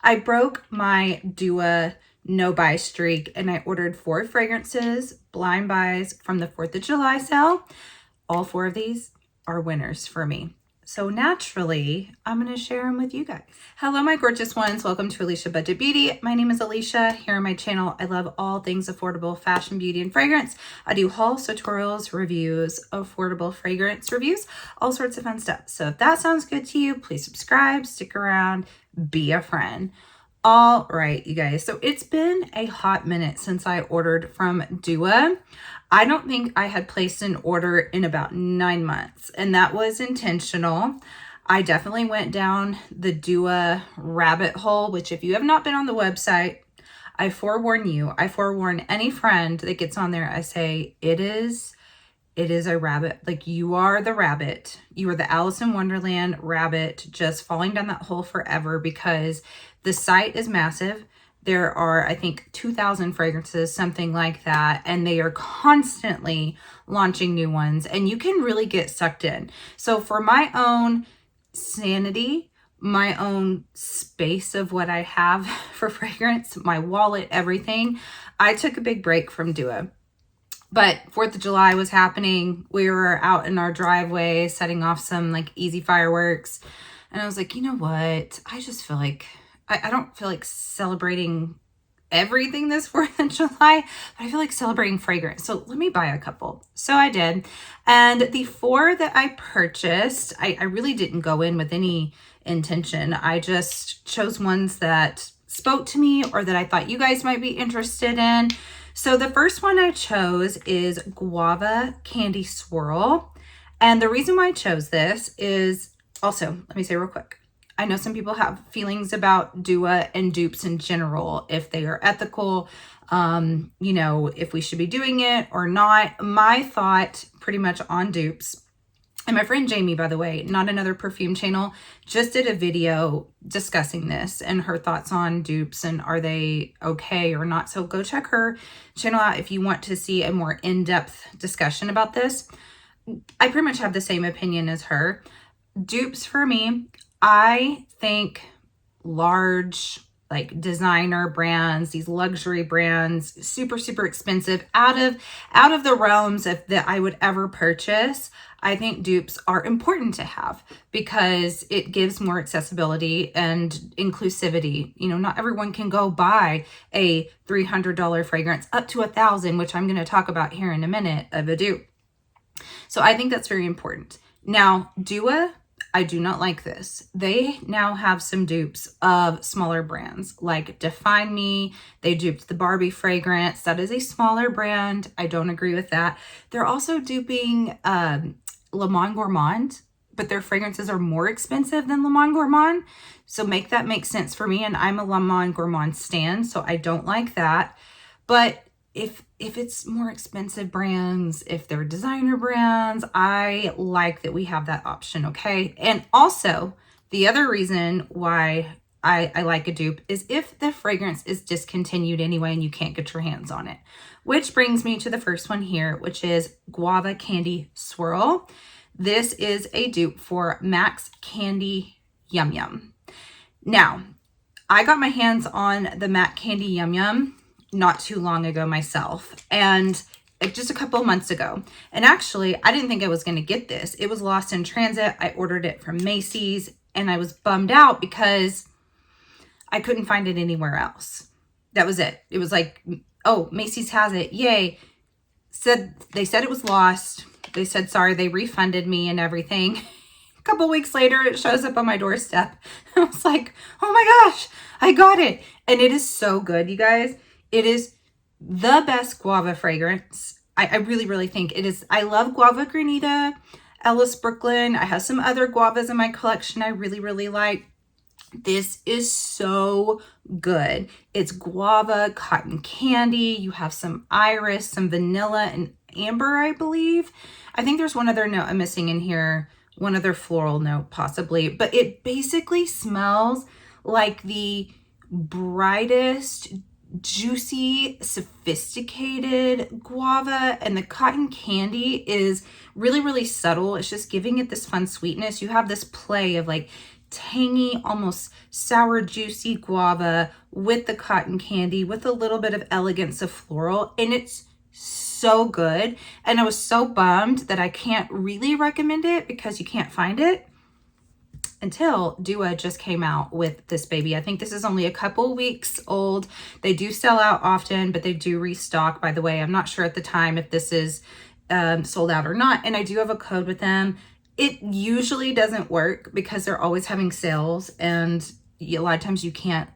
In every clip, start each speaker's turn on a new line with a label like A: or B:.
A: I broke my Dua no buy streak and I ordered 4 fragrances, blind buys from the 4th of July sale. All 4 of these are winners for me. So naturally, I'm going to share them with you guys. Hello, my gorgeous ones. Welcome to Alicia Budget Beauty. My name is Alicia. Here on my channel, I love all things affordable fashion, beauty, and fragrance. I do hauls, tutorials, reviews, affordable fragrance reviews, all sorts of fun stuff. So if that sounds good to you, please subscribe, stick around, be a friend. All right, you guys. So it's been a hot minute since I ordered from Dua. I don't think I had placed an order in about 9 months, and that was intentional. I definitely went down the Dua rabbit hole, which if you have not been on the website, I forewarn you, I forewarn any friend that gets on there, I say, it is a rabbit. Like, you are the rabbit. You are the Alice in Wonderland rabbit just falling down that hole forever, because the site is massive. There are, I think, 2,000 fragrances, something like that, and they are constantly launching new ones, and you can really get sucked in. So for my own sanity, my own space of what I have for fragrance, my wallet, everything, I took a big break from Dua. But 4th of July was happening. We were out in our driveway setting off some like easy fireworks, and I was like, you know what? I just feel like I don't feel like celebrating everything this 4th of July, but I feel like celebrating fragrance. So let me buy a couple. So I did. And the 4 that I purchased, I really didn't go in with any intention. I just chose ones that spoke to me or that I thought you guys might be interested in. So the first one I chose is Guava Candy Swirl. And the reason why I chose this is also, let me say real quick, I know some people have feelings about Dua and dupes in general, if they are ethical, you know, if we should be doing it or not. My thought pretty much on dupes, and my friend Jamie, by the way, not another perfume channel, just did a video discussing this and her thoughts on dupes and are they okay or not. So go check her channel out if you want to see a more in-depth discussion about this. I pretty much have the same opinion as her. Dupes for me, I think large, like designer brands, these luxury brands, super, super expensive, out of the realms of that I would ever purchase. I think dupes are important to have because it gives more accessibility and inclusivity. You know, not everyone can go buy a $300 fragrance up to $1,000, which I'm going to talk about here in a minute, of a dupe. So I think that's very important. Now, Dua, I do not like this. They now have some dupes of smaller brands like Define Me. They duped the Barbie fragrance. That is a smaller brand. I don't agree with that. They're also duping Le Monde Gourmand, but their fragrances are more expensive than Le Monde Gourmand. So make that make sense for me. And I'm a Le Monde Gourmand stan, so I don't like that. But if it's more expensive brands, if they're designer brands, I like that we have that option, okay? And also, the other reason why I like a dupe is if the fragrance is discontinued anyway and you can't get your hands on it. Which brings me to the first one here, which is Guava Candy Swirl. This is a dupe for Max Candy Yum Yum. Now, I got my hands on the Mac Candy Yum Yum not too long ago myself, and just a couple of months ago. And actually, I didn't think I was going to get this. It was lost in transit. I ordered it from Macy's, and I was bummed out because I couldn't find it anywhere else. That was it. It was like, oh, Macy's has it. Yay. They said it was lost. They said, sorry, they refunded me and everything. A couple weeks later, it shows up on my doorstep. I was like, oh my gosh, I got it. And it is so good, you guys. It is the best guava fragrance. I really, really think it is. I love Guava Granita, Ellis Brooklyn. I have some other guavas in my collection I really, really like. This is so good. It's guava, cotton candy. You have some iris, some vanilla, and amber, I believe. I think there's one other note I'm missing in here. One other floral note, possibly. But it basically smells like the brightest, juicy, sophisticated guava, and the cotton candy is really, really subtle. It's just giving it this fun sweetness. You have this play of like tangy, almost sour, juicy guava with the cotton candy, with a little bit of elegance of floral, and it's so good. And I was so bummed that I can't really recommend it because you can't find it until Dua just came out with this baby. I think this is only a couple weeks old. They do sell out often, but they do restock, by the way. I'm not sure at the time if this is sold out or not, and I do have a code with them. It usually doesn't work because they're always having sales, and a lot of times you can't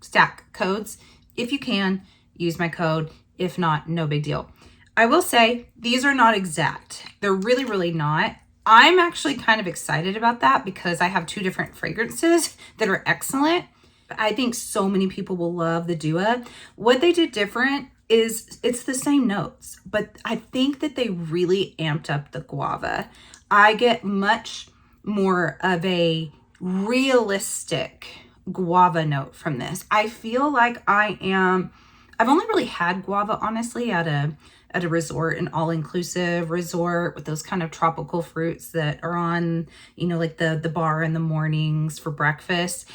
A: stack codes. If you can, use my code. If not, no big deal. I will say these are not exact. They're really, really not. I'm actually kind of excited about that because I have 2 different fragrances that are excellent. I think so many people will love the Dua. What they did different is it's the same notes, but I think that they really amped up the guava. I get much more of a realistic guava note from this. I feel like I've only really had guava, honestly, at a resort, an all-inclusive resort with those kind of tropical fruits that are on, you know, like the bar in the mornings for breakfast.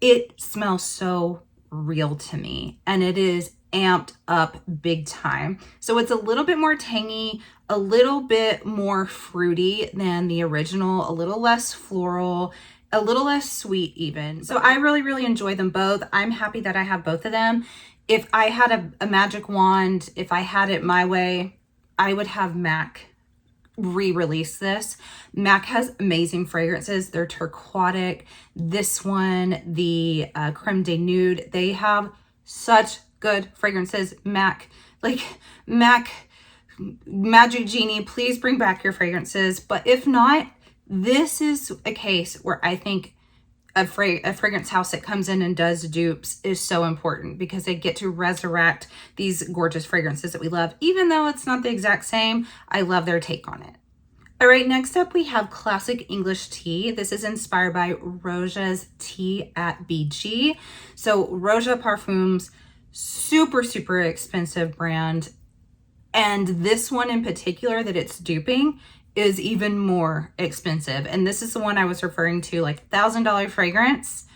A: It smells so real to me, and it is amped up big time. So it's a little bit more tangy, a little bit more fruity than the original, a little less floral, a little less sweet even. So I really, really enjoy them both. I'm happy that I have both of them. If I had a magic wand, if I had it my way, I would have MAC re-release this. MAC has amazing fragrances. They're turquotic. This one, the Creme de Nude, they have such good fragrances. MAC, Magic Genie, please bring back your fragrances. But if not, this is a case where I think a fragrance house that comes in and does dupes is so important because they get to resurrect these gorgeous fragrances that we love. Even though it's not the exact same, I love their take on it. All right, next up we have Classic English Tea. This is inspired by Roja Tea at BG. So Roja Parfums, super, super expensive brand. And this one in particular that it's duping is even more expensive. And this is the one I was referring to, like $1,000 fragrance.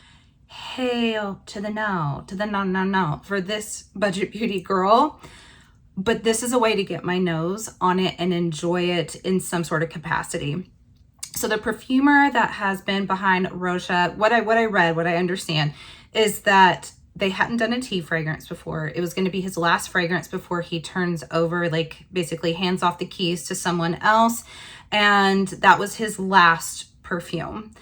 A: Hail to the no, no, for this budget beauty girl. But this is a way to get my nose on it and enjoy it in some sort of capacity. So the perfumer that has been behind Roja, what I understand is that they hadn't done a tea fragrance before. It was going to be his last fragrance before he turns over, like basically hands off the keys to someone else. And that was his last perfume.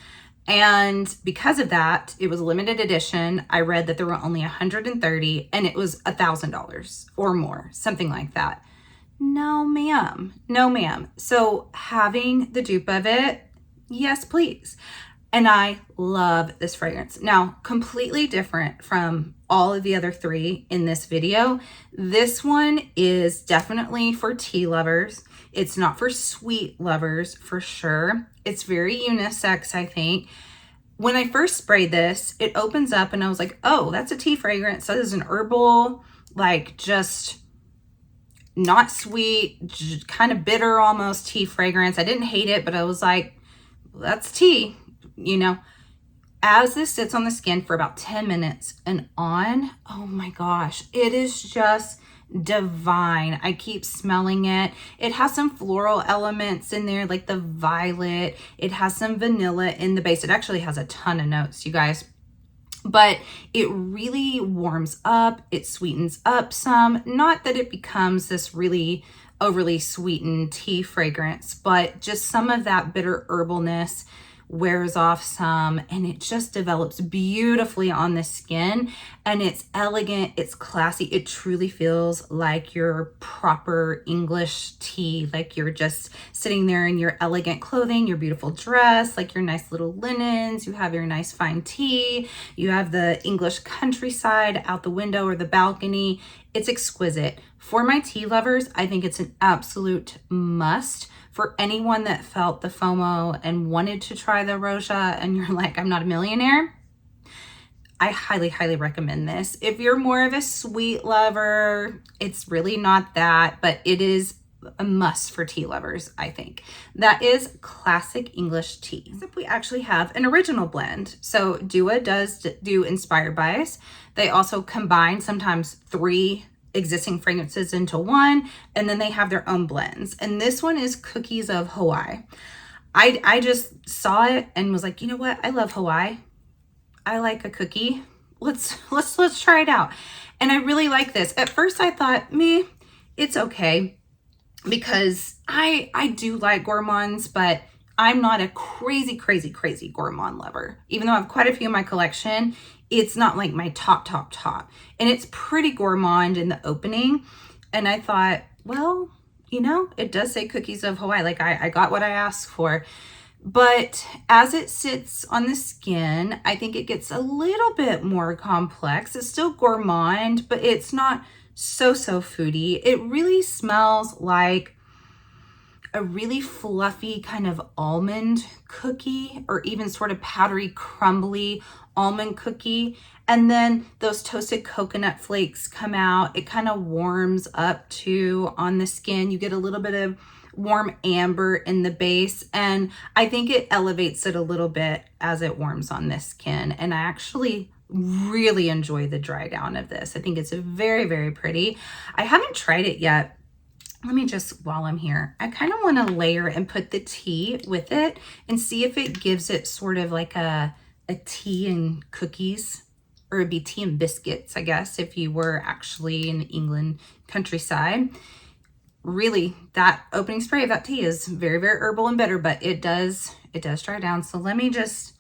A: And because of that, it was a limited edition. I read that there were only 130 and it was $1,000 or more, something like that. No, ma'am. No, ma'am. So having the dupe of it, yes, please. And I love this fragrance. Now, completely different from all of the other 3 in this video. This one is definitely for tea lovers. It's not for sweet lovers for sure. It's very unisex, I think. When I first sprayed this, it opens up and I was like, oh, that's a tea fragrance. So this is an herbal, like just not sweet, kind of bitter almost tea fragrance. I didn't hate it, but I was like, well, that's tea. You know, as this sits on the skin for about 10 minutes and on, oh my gosh, it is just divine. I keep smelling it. It has some floral elements in there, like the violet. It has some vanilla in the base. It actually has a ton of notes, you guys. But it really warms up. It sweetens up some. Not that it becomes this really overly sweetened tea fragrance, but just some of that bitter herbalness wears off some, and it just develops beautifully on the skin, and it's elegant, it's classy. It truly feels like your proper English tea, like you're just sitting there in your elegant clothing, your beautiful dress, like your nice little linens, you have your nice fine tea, you have the English countryside out the window or the balcony. It's exquisite. For my tea lovers, I think it's an absolute must. For anyone that felt the FOMO and wanted to try the Roja and you're like, I'm not a millionaire, I highly, highly recommend this. If you're more of a sweet lover, it's really not that, but it is a must for tea lovers, I think. That is Classic English Tea. Except we actually have an original blend. So Dua does do inspired by us. They also combine sometimes 3 existing fragrances into one, and then they have their own blends. And this one is Cookies of Hawaii. I just saw it and was like, you know what? I love Hawaii. I like a cookie. Let's try it out. And I really like this. At first I thought, it's okay, because I do like gourmands, but I'm not a crazy gourmand lover. Even though I have quite a few in my collection, it's not like my top. And it's pretty gourmand in the opening. And I thought, well, you know, it does say Cookies of Hawaii. Like I got what I asked for. But as it sits on the skin, I think it gets a little bit more complex. It's still gourmand, but it's not so foodie. It really smells like a really fluffy kind of almond cookie, or even sort of powdery, crumbly almond cookie. And then those toasted coconut flakes come out. It kind of warms up too on the skin. You get a little bit of warm amber in the base, and I think it elevates it a little bit as it warms on the skin. And I actually really enjoy the dry down of this. I think it's very pretty. I haven't tried it yet. Let me just, while I'm here, I kind of want to layer and put the tea with it and see if it gives it sort of like a tea and cookies, or it'd be tea and biscuits, I guess, if you were actually in England countryside. Really, that opening spray of that tea is very herbal and bitter, but it does dry down. So let me just,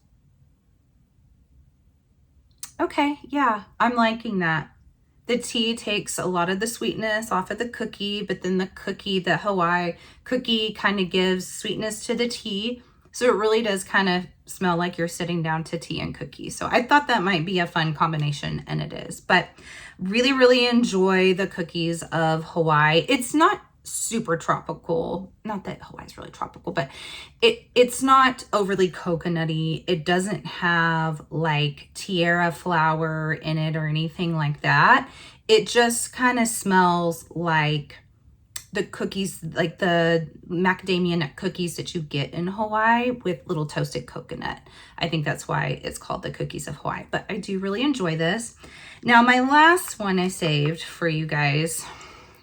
A: okay, yeah, I'm liking that. The tea takes a lot of the sweetness off of the cookie, but then the Hawaii cookie kind of gives sweetness to the tea. So it really does kind of smell like you're sitting down to tea and cookies. So I thought that might be a fun combination, and it is. But really enjoy the Cookies of Hawaii. It's not super tropical. Not that Hawaii's really tropical, but it's not overly coconutty. It doesn't have like tiara flower in it or anything like that. It just kind of smells like the cookies, like the macadamia nut cookies that you get in Hawaii with little toasted coconut. I think that's why it's called the Cookies of Hawaii. But I do really enjoy this. Now, my last one I saved for you guys,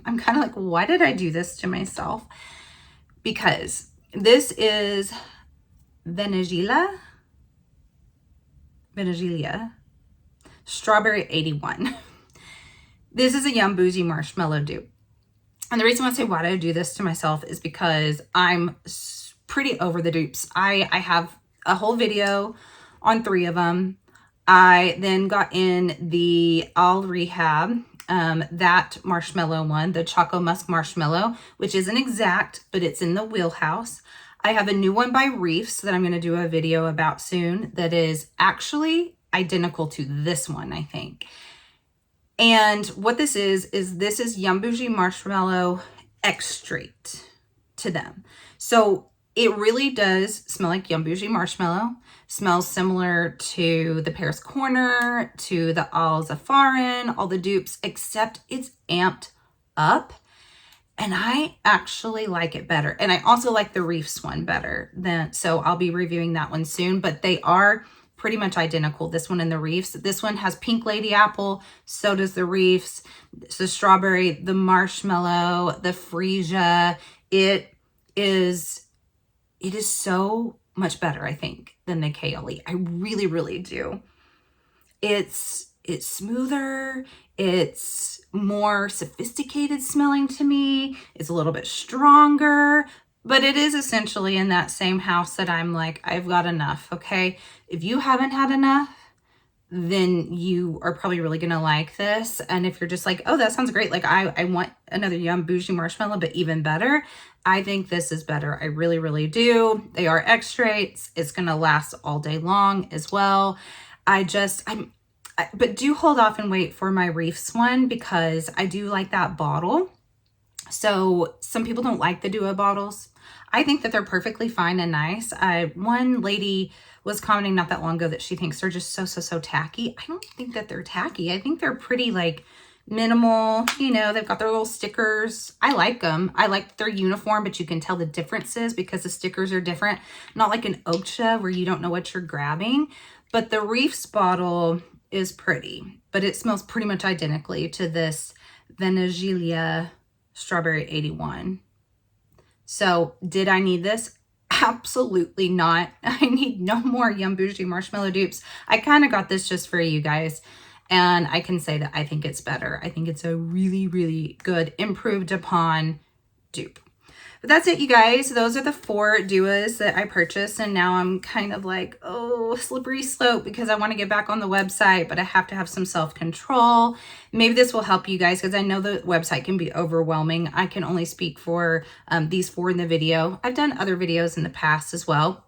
A: I'm kind of like, why did I do this to myself? Because this is Vangilia Strawberry 81. This is a Yum Boujee Marshmallow dupe. And the reason I say why did I do this to myself is because I'm pretty over the dupes. I have a whole video on 3 of them. I then got in the Al Rehab, that marshmallow one, the Choco Musk Marshmallow, which isn't exact, but it's in the wheelhouse. I have a new one by Reefs that I'm going to do a video about soon that is actually identical to this one, I think. And what this is this is Yum Boujee Marshmallow EXTRAIT to them. So it really does smell like Yum Boujee Marshmallow. Smells similar to the Paris Corner, to the Al Zafaran, all the dupes, except it's amped up. And I actually like it better. And I also like the Reefs one better so I'll be reviewing that one soon, but they are pretty much identical, this one and the Reefs. This one has pink lady apple, so does the Reefs. It's the strawberry, the marshmallow, the freesia. It is so much better, I think, than the Kayali. I really do. It's smoother, it's more sophisticated smelling to me, it's a little bit stronger, but it is essentially in that same house that I'm like, I've got enough, okay? If you haven't had enough, then you are probably really gonna like this. And if you're just like, oh, that sounds great, like I want another Yum Boujee Marshmallow, but even better, I think this is better. I really do. They are extraites. It's gonna last all day long as well. But do hold off and wait for my Reefs one, because I do like that bottle. So some people don't like the duo bottles. I think that they're perfectly fine and nice. One lady was commenting not that long ago that she thinks they're just so tacky. I don't think that they're tacky. I think they're pretty like minimal, you know, they've got their little stickers. I like them. I like their uniform, but you can tell the differences because the stickers are different. Not like an Okja where you don't know what you're grabbing. But the Reefs bottle is pretty, but it smells pretty much identically to this Vanagilia Strawberry 81. So did I need this? Absolutely not. I need no more Yum Boujee Marshmallow dupes. I kind of got this just for you guys. And I can say that I think it's better. I think it's a really, really good, improved upon dupe. But that's it, you guys. Those are the 4 duos that I purchased. And now I'm kind of like, oh, slippery slope because I want to get back on the website, but I have to have some self-control. Maybe this will help you guys because I know the website can be overwhelming. I can only speak for these 4 in the video. I've done other videos in the past as well.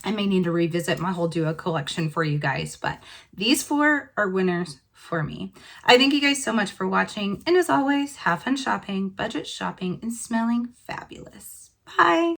A: I may need to revisit my whole duo collection for you guys, but these 4 are winners for me. I thank you guys so much for watching. And as always, have fun shopping, budget shopping, and smelling fabulous. Bye.